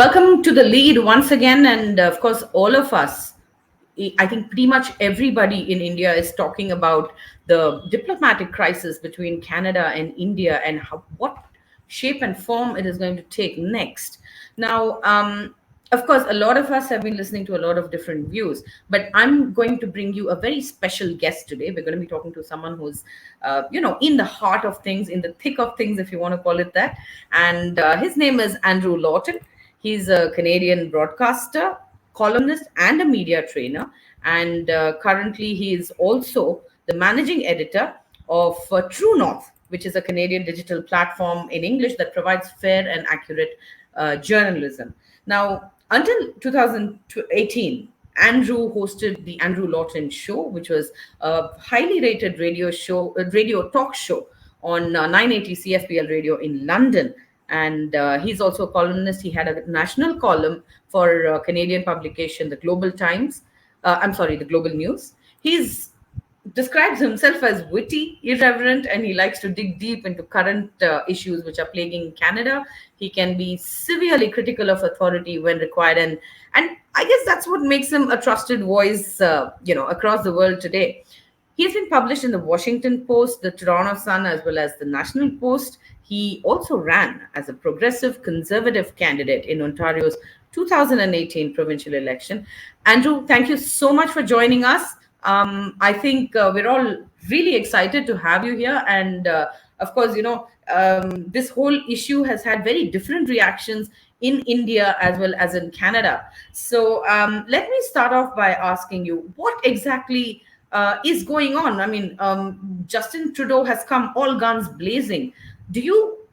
Welcome to the lead once again. And of course, all of us, I think pretty much everybody in India is talking about the diplomatic crisis between Canada and India and what shape and form it is going to take next. Now, of course, a lot of us have been listening to a lot of different views, but I'm going to bring you a very special guest today. We're going to be talking to someone who's, in the heart of things, in the thick of things, if you want to call it that. And his name is Andrew Lawton. He's a Canadian broadcaster, columnist, and a media trainer. And currently, he is also the managing editor of True North, which is a Canadian digital platform in English that provides fair and accurate journalism. Now, until 2018, Andrew hosted the Andrew Lawton Show, which was a highly rated radio talk show on 980 CFPL radio in London. And he's also a columnist. He had a national column for Canadian publication, the Global Times. The Global News. He's describes himself as witty, irreverent, and he likes to dig deep into current issues which are plaguing Canada. He can be severely critical of authority when required, and I guess that's what makes him a trusted voice, across the world today. He has been published in the Washington Post, the Toronto Sun, as well as the National Post. He also ran as a progressive conservative candidate in Ontario's 2018 provincial election. Andrew, thank you so much for joining us. I think we're all really excited to have you here. And of course, this whole issue has had very different reactions in India as well as in Canada. So let me start off by asking you, what exactly is going on? I mean, Justin Trudeau has come all guns blazing.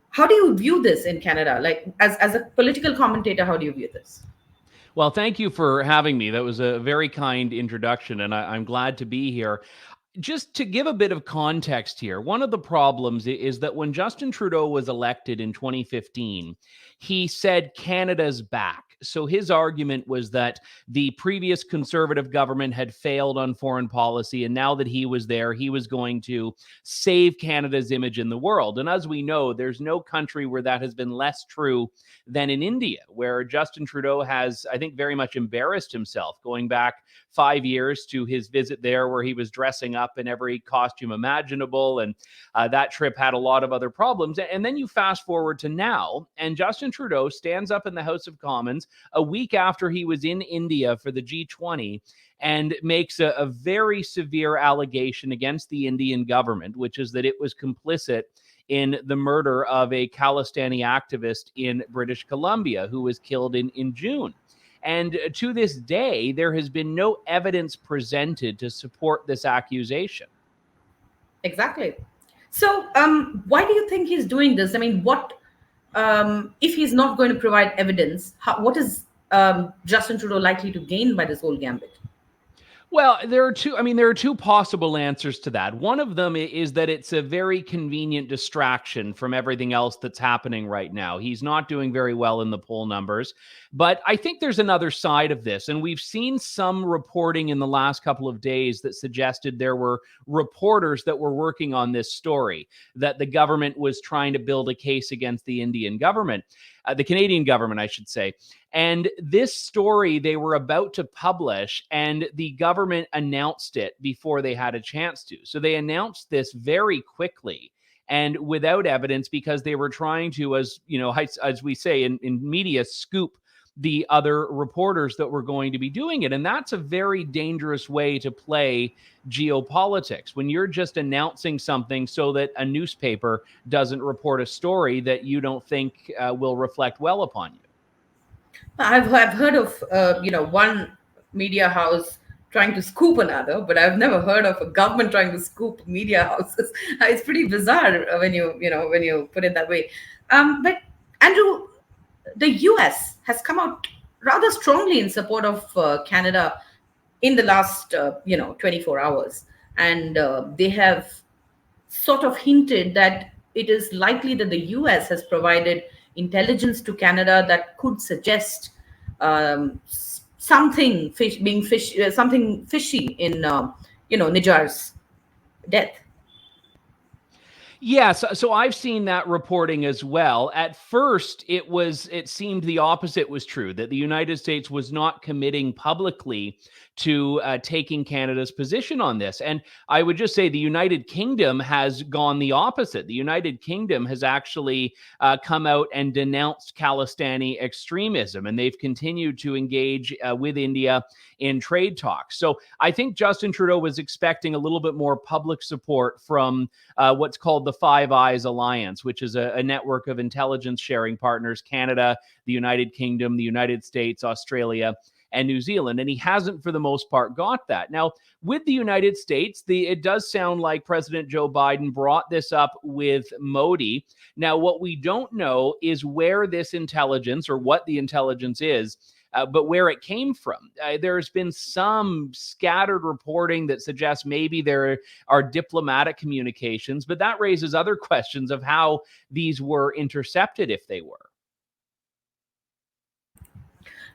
How do you view this in Canada? Like, as a political commentator, how do you view this? Well, thank you for having me. That was a very kind introduction, and I'm glad to be here. Just to give a bit of context here, one of the problems is that when Justin Trudeau was elected in 2015, he said Canada's back. So his argument was that the previous conservative government had failed on foreign policy, and now that he was there, he was going to save Canada's image in the world. And as we know, there's no country where that has been less true than in India, where Justin Trudeau has, I think, very much embarrassed himself, going back 5 years to his visit there where he was dressing up in every costume imaginable. And that trip had a lot of other problems. And then you fast forward to now, and Justin Trudeau stands up in the House of Commons a week after he was in India for the G20 and makes a very severe allegation against the Indian government, which is that it was complicit in the murder of a Khalistani activist in British Columbia who was killed in June. And to this day, there has been no evidence presented to support this accusation. Exactly. So, why do you think he's doing this? I mean, if he's not going to provide evidence? What is Justin Trudeau likely to gain by this whole gambit? Well, there are two possible answers to that. One of them is that it's a very convenient distraction from everything else that's happening right now. He's not doing very well in the poll numbers. But I think there's another side of this. And we've seen some reporting in the last couple of days that suggested there were reporters that were working on this story, that the government was trying to build a case against the Indian government, the Canadian government, I should say. And this story they were about to publish, and the government announced it before they had a chance to. So they announced this very quickly and without evidence because they were trying to, as we say in media, scoop the other reporters that were going to be doing it. And that's a very dangerous way to play geopolitics, when you're just announcing something so that a newspaper doesn't report a story that you don't think will reflect well upon you. I've heard of one media house trying to scoop another, but I've never heard of a government trying to scoop media houses. It's pretty bizarre when you put it that way. But Andrew, the US has come out rather strongly in support of Canada in the last 24 hours, and they have sort of hinted that it is likely that the US has provided intelligence to Canada that could suggest something fishy in Nijjar's death. Yes, so I've seen that reporting as well. At first, it seemed the opposite was true, that the United States was not committing publicly to taking Canada's position on this. And I would just say the United Kingdom has gone the opposite. The United Kingdom has actually come out and denounced Khalistani extremism, and they've continued to engage with India in trade talks. So I think Justin Trudeau was expecting a little bit more public support from what's called the Five Eyes Alliance, which is a network of intelligence sharing partners: Canada, the United Kingdom, the United States, Australia, and New Zealand. And he hasn't, for the most part, got that. Now, with the United States, it does sound like President Joe Biden brought this up with Modi. Now, what we don't know is where this intelligence, or what the intelligence is, but where it came from. There's been some scattered reporting that suggests maybe there are diplomatic communications, but that raises other questions of how these were intercepted, if they were.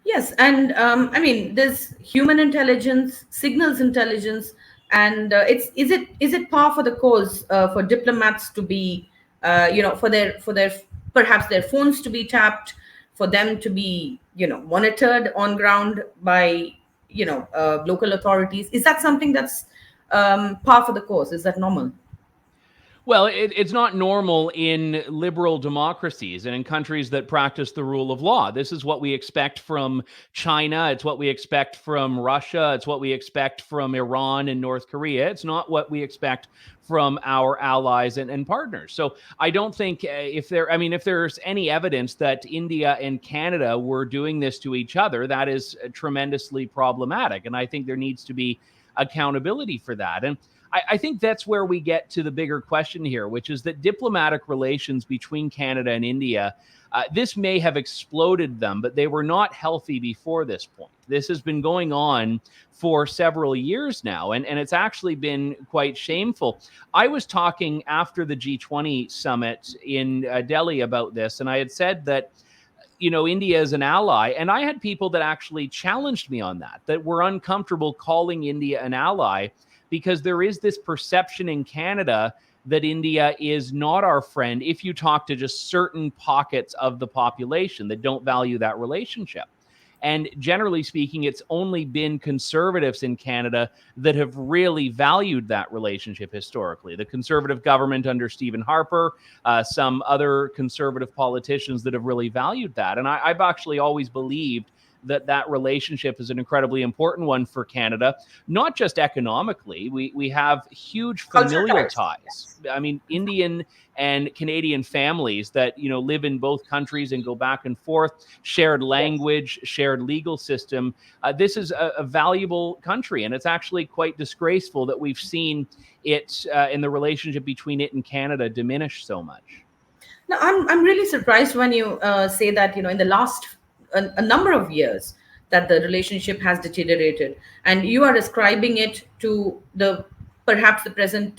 Yes, and I mean, there's human intelligence, signals intelligence, and is it par for the course for diplomats to be, for their perhaps their phones to be tapped, for them to be monitored on ground by local authorities? Is that something that's par for the course? Is that normal? Well, it's not normal in liberal democracies and in countries that practice the rule of law. This is what we expect from China. It's what we expect from Russia. It's what we expect from Iran and North Korea. It's not what we expect from our allies and partners. So I don't think if there's any evidence that India and Canada were doing this to each other, that is tremendously problematic. And I think there needs to be accountability for that. And I think that's where we get to the bigger question here, which is that diplomatic relations between Canada and India, this may have exploded them, but they were not healthy before this point. This has been going on for several years now, and it's actually been quite shameful. I was talking after the G20 summit in Delhi about this, and I had said that India is an ally. And I had people that actually challenged me on that were uncomfortable calling India an ally, because there is this perception in Canada that India is not our friend if you talk to just certain pockets of the population that don't value that relationship. And generally speaking, it's only been conservatives in Canada that have really valued that relationship historically. The Conservative government under Stephen Harper, some other conservative politicians that have really valued that. And I've actually always believed that relationship is an incredibly important one for Canada, not just economically. We have huge familial ties. I mean, Indian and Canadian families that live in both countries and go back and forth, shared language, shared legal system. This is a valuable country, and it's actually quite disgraceful that we've seen it in the relationship between it and Canada diminish so much. Now, I'm really surprised when you say that in the last a number of years that the relationship has deteriorated, and you are ascribing it to perhaps the present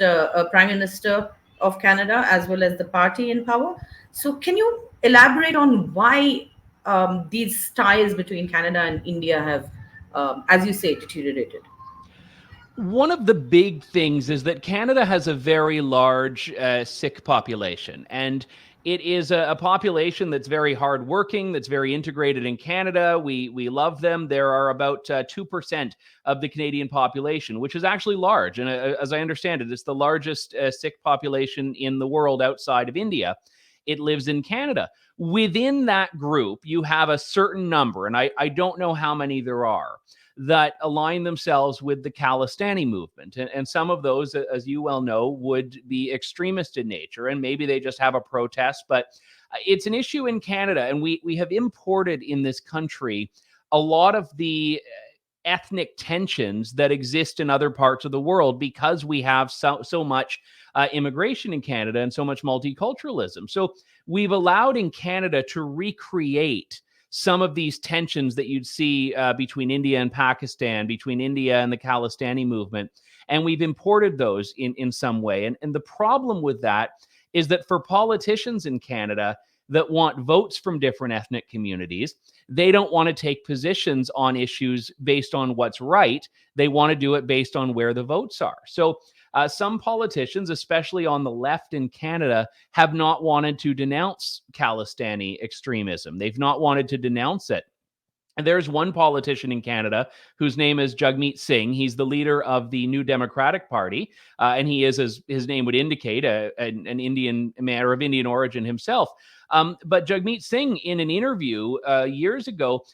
Prime Minister of Canada as well as the party in power. So can you elaborate on why these ties between Canada and India have, as you say, deteriorated? One of the big things is that Canada has a very large Sikh population, and it is a population that's very hardworking, that's very integrated in Canada. We love them. There are about 2% of the Canadian population, which is actually large. And as I understand it, it's the largest Sikh population in the world outside of India. It lives in Canada. Within that group, you have a certain number, and I don't know how many there are, that align themselves with the Khalistani movement. And some of those, as you well know, would be extremist in nature, and maybe they just have a protest. But it's an issue in Canada, and we have imported in this country a lot of the ethnic tensions that exist in other parts of the world, because we have so much immigration in Canada and so much multiculturalism. So we've allowed in Canada to recreate some of these tensions that you'd see between India and Pakistan, between India and the Khalistani movement. And we've imported those in some way. And the problem with that is that for politicians in Canada that want votes from different ethnic communities, they don't want to take positions on issues based on what's right. They want to do it based on where the votes are. So some politicians, especially on the left in Canada, have not wanted to denounce Khalistani extremism. They've not wanted to denounce it. And there's one politician in Canada whose name is Jagmeet Singh. He's the leader of the New Democratic Party, and he is, as his name would indicate, an Indian man or of Indian origin himself. But Jagmeet Singh, in an interview years ago,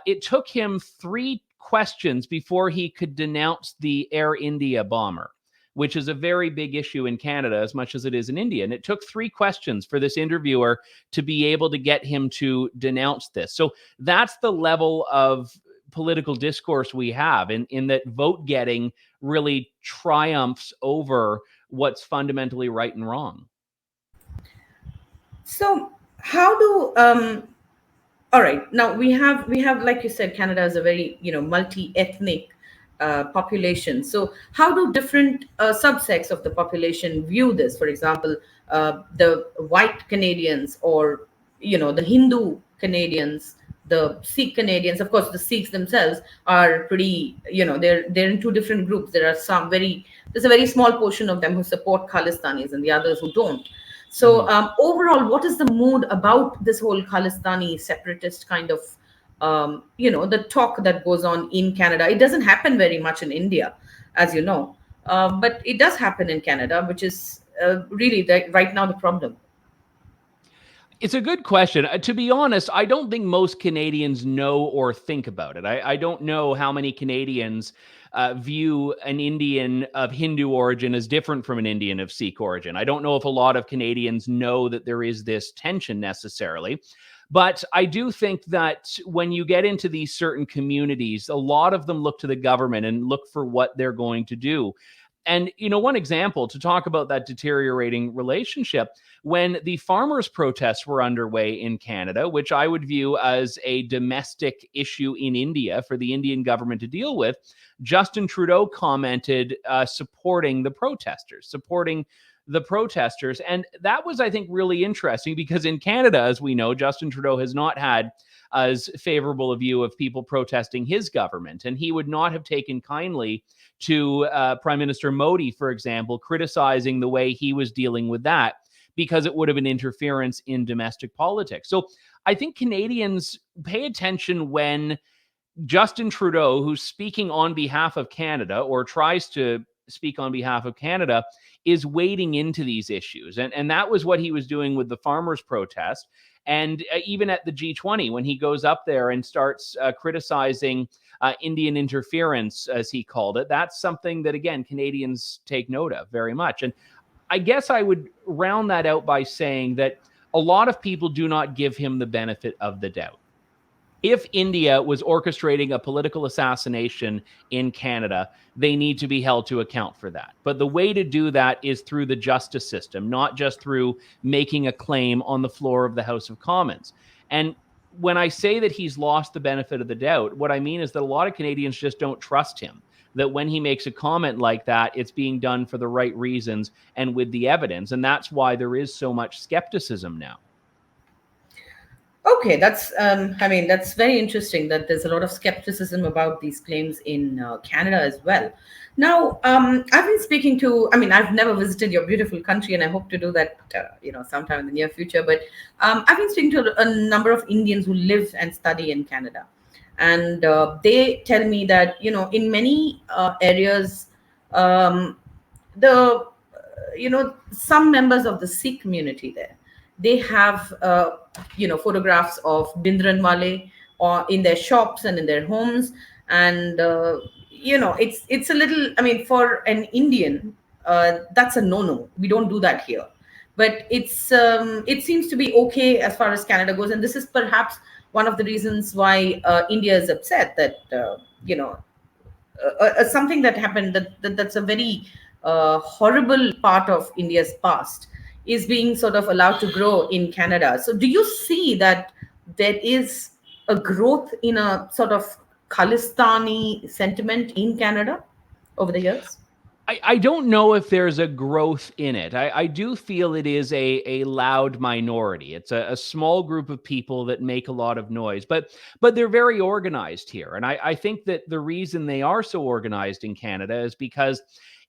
it took him 3 questions before he could denounce the Air India bomber, which is a very big issue in Canada as much as it is in India. And it took 3 questions for this interviewer to be able to get him to denounce this. So that's the level of political discourse we have, in that vote getting really triumphs over what's fundamentally right and wrong. So how do all right, now we have like you said, Canada is a very multi-ethnic population. So how do different subsects of the population view this? For example, the white Canadians, or the Hindu Canadians, the Sikh Canadians. Of course, the Sikhs themselves are pretty, they're in 2 different groups. There's a very small portion of them who support Khalistanis and the others who don't. So overall, what is the mood about this whole Khalistani separatist kind of, the talk that goes on in Canada? It doesn't happen very much in India, as you know, but it does happen in Canada, which is really right now the problem. It's a good question. To be honest, I don't think most Canadians know or think about it. I don't know how many Canadians view an Indian of Hindu origin as different from an Indian of Sikh origin. I don't know if a lot of Canadians know that there is this tension necessarily. But I do think that when you get into these certain communities, a lot of them look to the government and look for what they're going to do. And, one example to talk about that deteriorating relationship, when the farmers' protests were underway in Canada, which I would view as a domestic issue in India for the Indian government to deal with, Justin Trudeau commented supporting the protesters. And that was, I think, really interesting because in Canada, as we know, Justin Trudeau has not had as favorable a view of people protesting his government. And he would not have taken kindly to Prime Minister Modi, for example, criticizing the way he was dealing with that, because it would have been interference in domestic politics. So I think Canadians pay attention when Justin Trudeau, who's speaking on behalf of Canada or tries to speak on behalf of Canada, is wading into these issues. And that was what he was doing with the farmers' protest. And even at the G20, when he goes up there and starts criticizing Indian interference, as he called it, that's something that, again, Canadians take note of very much. And I guess I would round that out by saying that a lot of people do not give him the benefit of the doubt. If India was orchestrating a political assassination in Canada, they need to be held to account for that. But the way to do that is through the justice system, not just through making a claim on the floor of the House of Commons. And when I say that he's lost the benefit of the doubt, what I mean is that a lot of Canadians just don't trust him, that when he makes a comment like that, it's being done for the right reasons and with the evidence. And that's why there is so much skepticism now. Okay, that's very interesting that there's a lot of skepticism about these claims in Canada as well. Now, I've been speaking to, I've never visited your beautiful country, and I hope to do that, sometime in the near future. But I've been speaking to a number of Indians who live and study in Canada, and they tell me that in many areas, the some members of the Sikh community there, they have photographs of Bindranwale or in their shops and in their homes. And it's a little, for an Indian, that's a no we don't do that here. But it seems to be okay as far as Canada goes, and this is perhaps one of the reasons why India is upset that something that happened, that's a very horrible part of India's past, is being sort of allowed to grow in Canada. So do you see that there is a growth in a sort of Khalistani sentiment in Canada over the years? I don't know if there's a growth in it. I do feel it is a loud minority. It's a small group of people that make a lot of noise, but they're very organized here. And I think that the reason they are so organized in Canada is because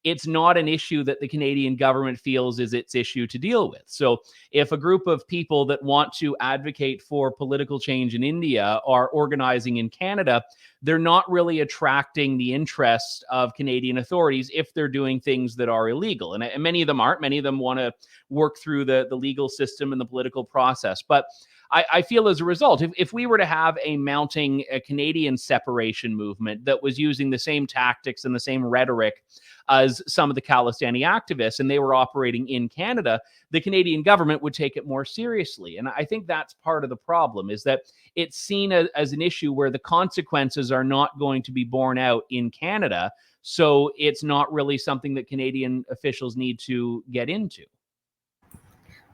it's not an issue that the Canadian government feels is its issue to deal with. So if a group of people that want to advocate for political change in India are organizing in Canada, they're not really attracting the interest of Canadian authorities if they're doing things that are illegal. And many of them aren't. Many of them want to work through the legal system and the political process. But I feel as a result, if we were to have a mounting Canadian separation movement that was using the same tactics and the same rhetoric as some of the Khalistani activists, and they were operating in Canada, the Canadian government would take it more seriously. And I think that's part of the problem, is that it's seen as an issue where the consequences are not going to be borne out in Canada. So it's not really something that Canadian officials need to get into.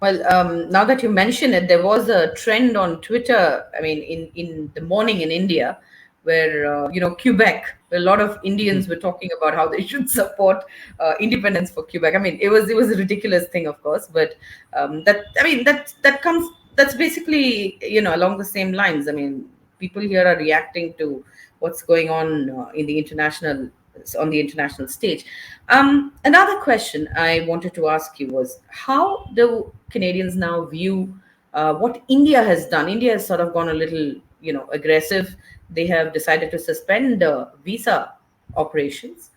Well, now that you mention it, there was a trend on Twitter, I mean, in the morning in India, where, Quebec, where a lot of Indians were talking about how they should support independence for Quebec. I mean, it was a ridiculous thing, of course, but that's basically, along the same lines. I mean, people here are reacting to what's going on on the international stage. Another question I wanted to ask you was, how do Canadians now view what India has done? India has sort of gone a little, aggressive. They have decided to suspend visa operations.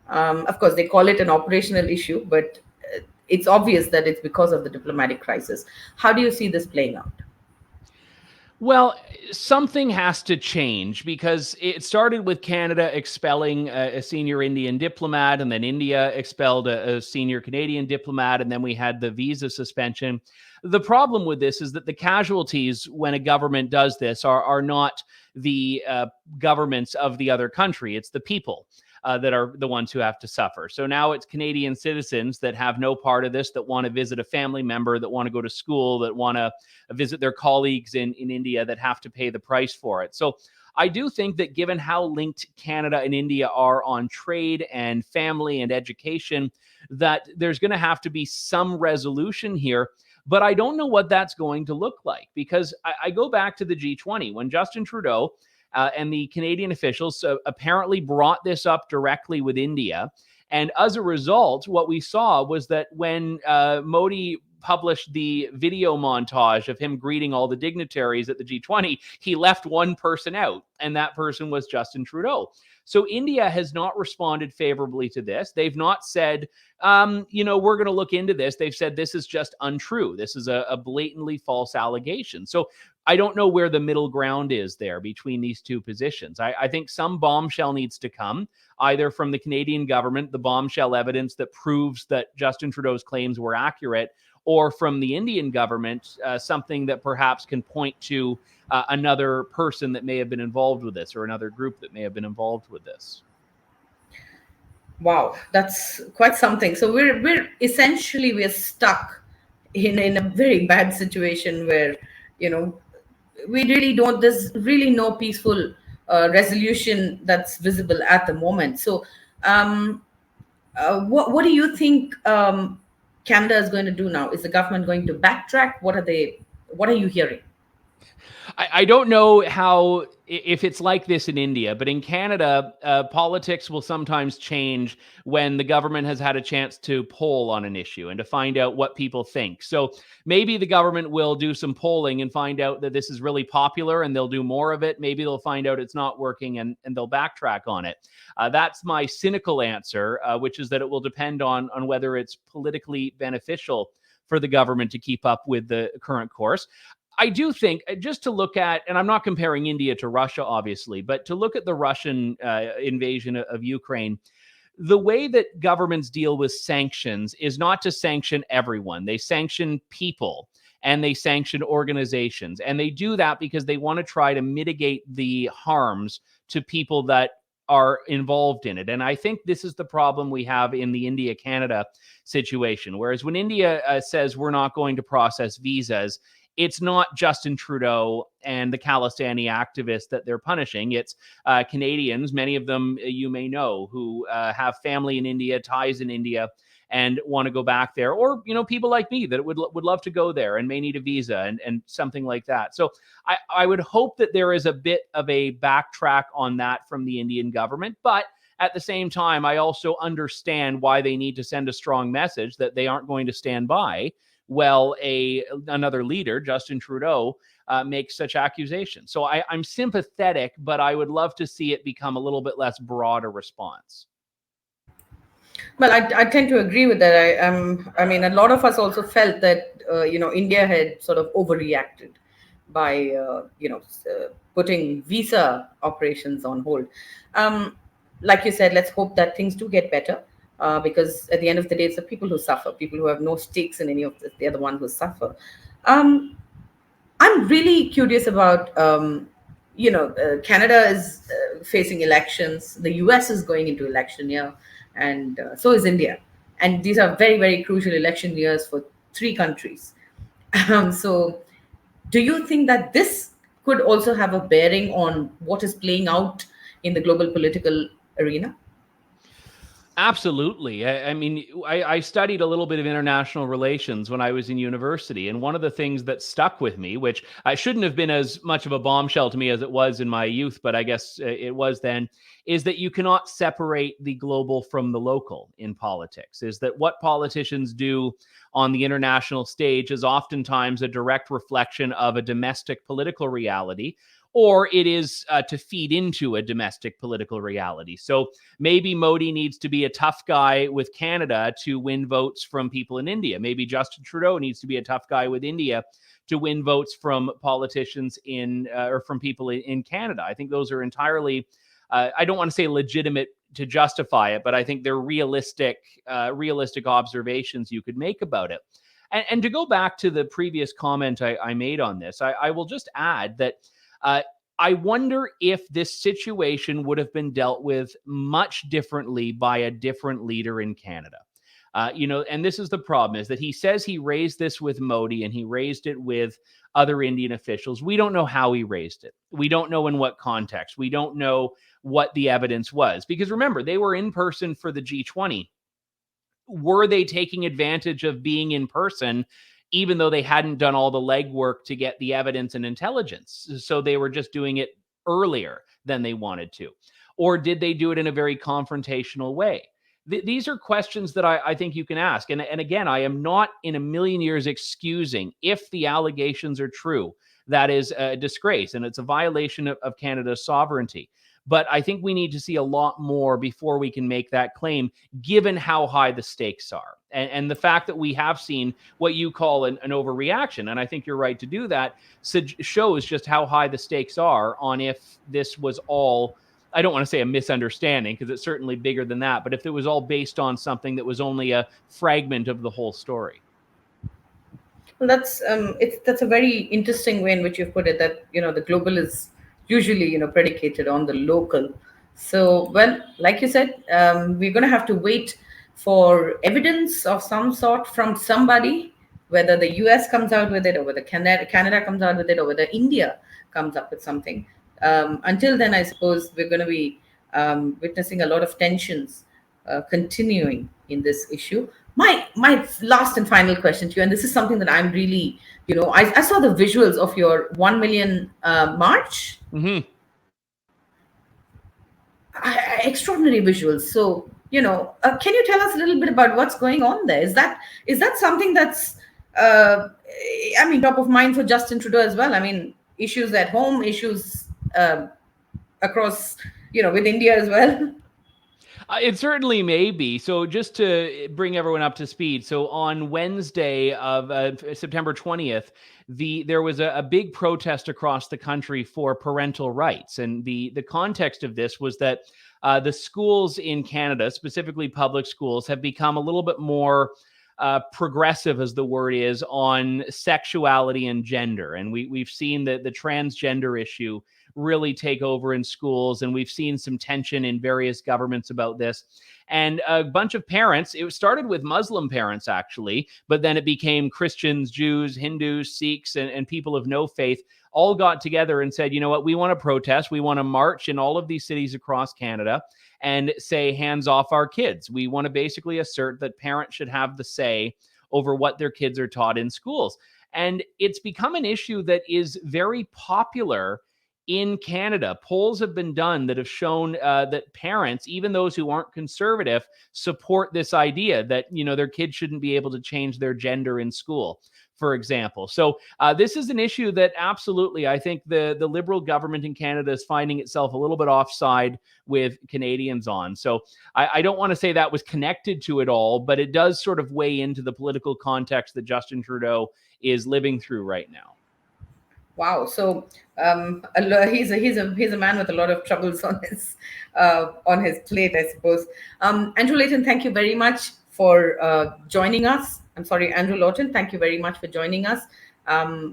Of course, they call it an operational issue, but it's obvious that it's because of the diplomatic crisis. How do you see this playing out? Well, something has to change, because it started with Canada expelling a senior Indian diplomat, and then India expelled a senior Canadian diplomat, and then we had the visa suspension. The problem with this is that the casualties when a government does this are not the governments of the other country, it's the people. That are the ones who have to suffer. So now it's Canadian citizens that have no part of this, that want to visit a family member, that want to go to school, that want to visit their colleagues in India, that have to pay the price for it. So I do think that, given how linked Canada and India are on trade and family and education, that there's going to have to be some resolution here. But I don't know what that's going to look like, because I go back to the G20 when Justin Trudeau and the Canadian officials apparently brought this up directly with India. And as a result, what we saw was that when Modi published the video montage of him greeting all the dignitaries at the G20, he left one person out, and that person was Justin Trudeau. So India has not responded favorably to this. They've not said, we're going to look into this. They've said this is just untrue. This is a blatantly false allegation. So I don't know where the middle ground is there between these two positions. I think some bombshell needs to come, either from the Canadian government, the bombshell evidence that proves that Justin Trudeau's claims were accurate, or from the Indian government, something that perhaps can point to another person that may have been involved with this, or another group that may have been involved with this. Wow, that's quite something. So we're essentially stuck in a very bad situation where, we really don't. There's really no peaceful resolution that's visible at the moment. So, what do you think Canada is going to do now? Is the government going to backtrack? What are you hearing? I don't know if it's like this in India, but in Canada, politics will sometimes change when the government has had a chance to poll on an issue and to find out what people think. So maybe the government will do some polling and find out that this is really popular, and they'll do more of it. Maybe they'll find out it's not working, and they'll backtrack on it. That's my cynical answer, which is that it will depend on whether it's politically beneficial for the government to keep up with the current course. I do think, just to look at, and I'm not comparing India to Russia, obviously, but to look at the Russian invasion of Ukraine, the way that governments deal with sanctions is not to sanction everyone. They sanction people, and they sanction organizations. And they do that because they want to try to mitigate the harms to people that are involved in it. And I think this is the problem we have in the India-Canada situation. Whereas when India says we're not going to process visas, it's not Justin Trudeau and the Khalistani activists that they're punishing. It's Canadians, many of them you may know, who have family in India, ties in India, and want to go back there. Or, people like me that would love to go there and may need a visa and something like that. So I would hope that there is a bit of a backtrack on that from the Indian government. But At the same time, I also understand why they need to send a strong message that they aren't going to stand by well another leader, Justin Trudeau, makes such accusations. So I'm sympathetic, but I would love to see it become a little bit less broad a response. Well, I tend to agree with that. I mean, a lot of us also felt that India had sort of overreacted by putting visa operations on hold. Um, like you said, let's hope that things do get better, because at the end of the day, it's the people who suffer. People who have no stakes in any of this, they're the ones who suffer. Um, I'm really curious about, Canada is facing elections. The US is going into election year, and so is India. And these are very, very crucial election years for three countries. So, do you think that this could also have a bearing on what is playing out in the global political arena? Absolutely. I mean, I studied a little bit of international relations when I was in university. And one of the things that stuck with me, which I shouldn't have been as much of a bombshell to me as it was in my youth, but I guess it was then, is that you cannot separate the global from the local in politics. Is that what politicians do on the international stage is oftentimes a direct reflection of a domestic political reality, or it is to feed into a domestic political reality. So maybe Modi needs to be a tough guy with Canada to win votes from people in India. Maybe Justin Trudeau needs to be a tough guy with India to win votes from politicians or from people in Canada. I think those are entirely, I don't want to say legitimate to justify it, but I think they're realistic observations you could make about it. And to go back to the previous comment I made on this, I will just add that I wonder if this situation would have been dealt with much differently by a different leader in Canada. And this is the problem, is that he says he raised this with Modi and he raised it with other Indian officials. We don't know how he raised it. We don't know in what context. We don't know what the evidence was. Because remember, they were in person for the G20. Were they taking advantage of being in person, even though they hadn't done all the legwork to get the evidence and intelligence? So they were just doing it earlier than they wanted to. Or did they do it in a very confrontational way? These are questions that I think you can ask. And again, I am not in a million years excusing if the allegations are true. That is a disgrace and it's a violation of Canada's sovereignty. But I think we need to see a lot more before we can make that claim, given how high the stakes are. And the fact that we have seen what you call an overreaction, and I think you're right to do that, shows just how high the stakes are on if this was all, I don't want to say a misunderstanding, because it's certainly bigger than that, but if it was all based on something that was only a fragment of the whole story. Well, that's a very interesting way in which you've put it. That the global is usually predicated on the local. So, well, like you said, we're going to have to wait for evidence of some sort from somebody, whether the US comes out with it, or whether Canada comes out with it, or whether India comes up with something. Until then, I suppose we're going to be witnessing a lot of tensions continuing in this issue. My last and final question to you, and this is something that I'm really, I saw the visuals of your 1 million march. Mm-hmm. Extraordinary visuals. So, can you tell us a little bit about what's going on there? Is that something that's, top of mind for Justin Trudeau as well? I mean, issues at home, issues across, with India as well. It certainly may be. So just to bring everyone up to speed. So on Wednesday of September 20th, there was a big protest across the country for parental rights. And the context of this was that the schools in Canada, specifically public schools, have become a little bit more progressive, as the word is, on sexuality and gender. And we've seen the transgender issue really take over in schools. And we've seen some tension in various governments about this. And a bunch of parents, it started with Muslim parents, actually, but then it became Christians, Jews, Hindus, Sikhs, and people of no faith all got together and said, you know what, we want to protest. We want to march in all of these cities across Canada and say, hands off our kids. We want to basically assert that parents should have the say over what their kids are taught in schools. And it's become an issue that is very popular in Canada, polls have been done that have shown that parents, even those who aren't conservative, support this idea that, their kids shouldn't be able to change their gender in school, for example. So this is an issue that absolutely, I think the Liberal government in Canada is finding itself a little bit offside with Canadians on. So I don't want to say that was connected to it all, but it does sort of weigh into the political context that Justin Trudeau is living through right now. Wow. So he's a man with a lot of troubles on his plate, I suppose. Andrew Lawton, thank you very much for joining us. I'm sorry, Andrew Lawton, thank you very much for joining us.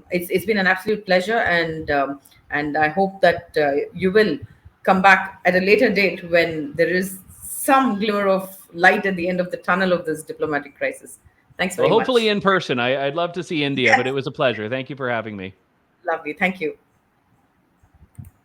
It's been an absolute pleasure, and I hope that you will come back at a later date when there is some glimmer of light at the end of the tunnel of this diplomatic crisis. Thanks very much. Hopefully much. in person. I'd love to see India, but it was a pleasure. Thank you for having me. Lovely. Thank you.